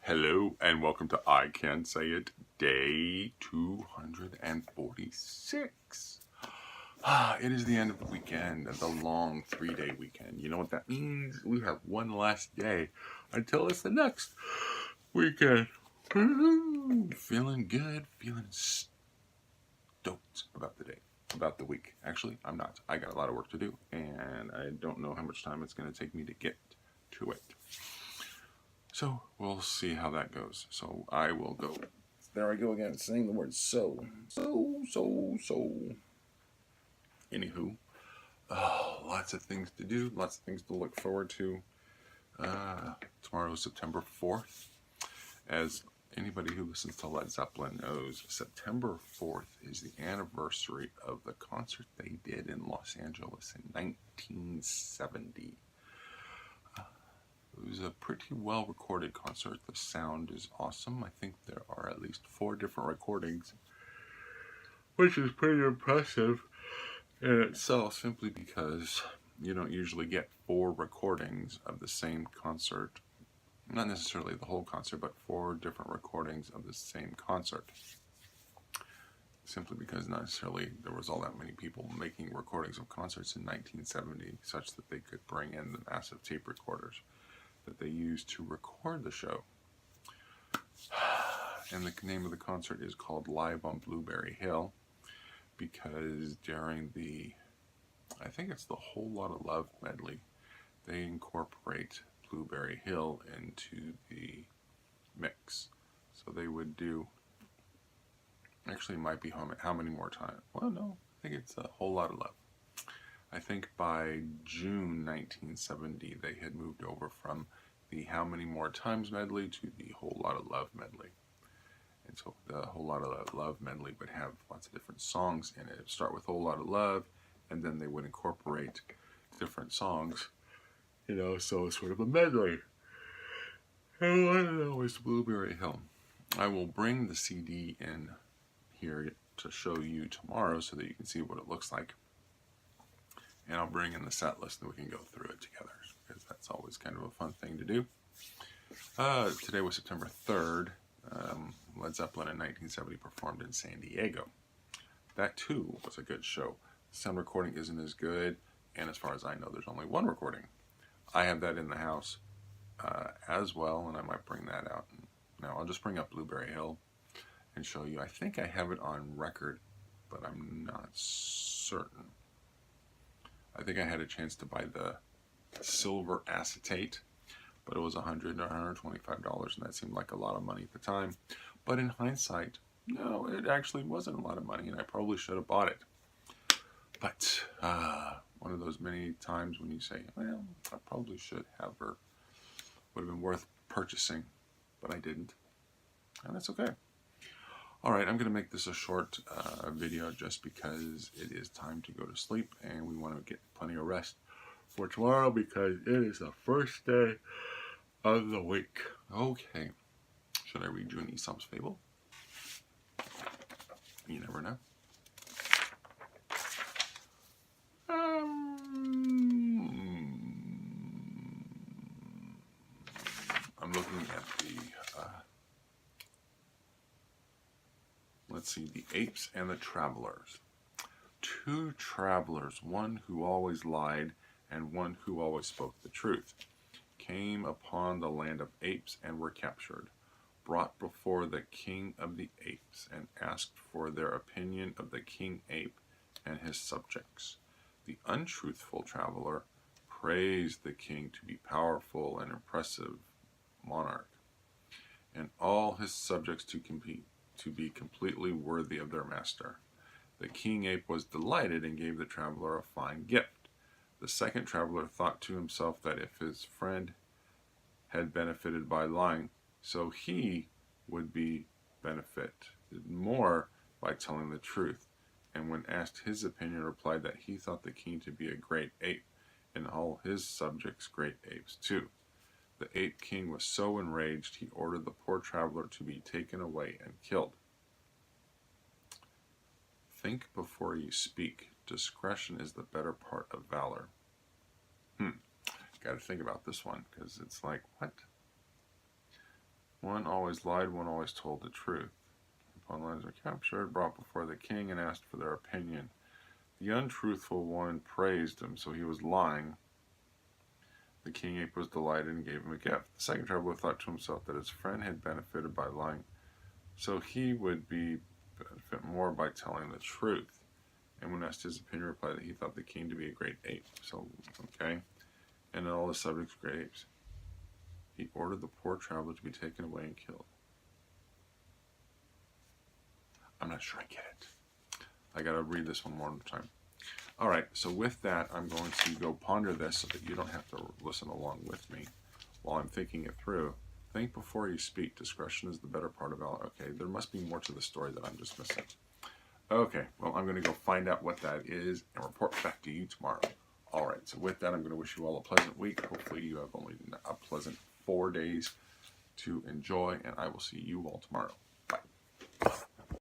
Hello and welcome to I Can Say It, day 246. It is the end of the weekend, the long 3-day weekend. You know what that means? We have one last day until it's the next weekend. Feeling good, feeling stoked about the day, about the week. Actually, I'm not. I got a lot of work to do, and I don't know how much time it's going to take me to get to it. So we'll see how that goes. So I will go. There I go again, saying the word so. Anywho, lots of things to do, lots of things to look forward to. Tomorrow is September 4th. As anybody who listens to Led Zeppelin knows, September 4th is the anniversary of the concert they did in Los Angeles in 1970. It was a pretty well recorded concert. The sound is awesome. I think there are at least 4 different recordings, which is pretty impressive in itself, simply because you don't usually get 4 recordings of the same concert. Not necessarily the whole concert, but 4 different recordings of the same concert. Simply because not necessarily there was all that many people making recordings of concerts in 1970 such that they could bring in the massive tape recorders that they used to record the show. And the name of the concert is called Live on Blueberry Hill because during the, I think it's the Whole Lot of Love medley, they incorporate Blueberry Hill into the mix. So they would do, actually it might be How Many More Times. Well, no, I think it's a Whole Lot of Love. I think by June 1970 they had moved over from the How Many More Times medley to the Whole Lot of Love medley. And so the Whole Lot of Love medley would have lots of different songs in it. It would start with Whole Lot of Love, and then they would incorporate different songs, so it's sort of a medley. And one of them was Blueberry Hill. I will bring the CD in here to show you tomorrow so that you can see what it looks like. And I'll bring in the set list and we can go through it together, because that's always kind of a fun thing to do. Today was September 3rd. Led Zeppelin in 1970 performed in San Diego. That too was a good show. The sound recording isn't as good, and as far as I know, there's only 1 recording. I have that in the house as well, and I might bring that out. Now I'll just bring up Blueberry Hill and show you. I think I have it on record, but I'm not certain. I think I had a chance to buy the silver acetate, but it was $100 or $125, and that seemed like a lot of money at the time. But in hindsight, no, it actually wasn't a lot of money, and I probably should have bought it. But one of those many times when you say, well, I probably should have, or would have been worth purchasing, but I didn't. And that's okay. All right, I'm going to make this a short video just because it is time to go to sleep, and we want to get plenty of rest for tomorrow because it is the first day of the week. Okay, should I read you an Aesop's Fable? You never know. I'm looking at the let's see, the Apes and the Travelers. 2 travelers, one who always lied and one who always spoke the truth, came upon the land of apes and were captured, brought before the king of the apes, and asked for their opinion of the king ape and his subjects. The untruthful traveler praised the king to be powerful and impressive monarch, and all his subjects to be completely worthy of their master. The king ape was delighted and gave the traveler a fine gift. The second traveler thought to himself that if his friend had benefited by lying, so he would be benefited more by telling the truth, and when asked his opinion, replied that he thought the king to be a great ape, and all his subjects great apes too. The ape king was so enraged he ordered the poor traveler to be taken away and killed. Think before you speak. Discretion is the better part of valor. Got to think about this one, because it's like, what? One always lied, one always told the truth. Upon lies were captured, brought before the king, and asked for their opinion. The untruthful one praised him, so he was lying. The king ape was delighted and gave him a gift. The second traveler thought to himself that his friend had benefited by lying, so he would benefit more by telling the truth. And when asked his opinion, replied that he thought the king to be a great ape. So, okay. And all the subjects were great apes. He ordered the poor traveler to be taken away and killed. I'm not sure I get it. I gotta read this one more time. All right, so with that, I'm going to go ponder this so that you don't have to listen along with me while I'm thinking it through. Think before you speak. Discretion is the better part of valor. Okay, there must be more to the story that I'm just missing. Okay, well, I'm going to go find out what that is and report back to you tomorrow. All right, so with that, I'm going to wish you all a pleasant week. Hopefully you have only a pleasant 4 days to enjoy, and I will see you all tomorrow. Bye.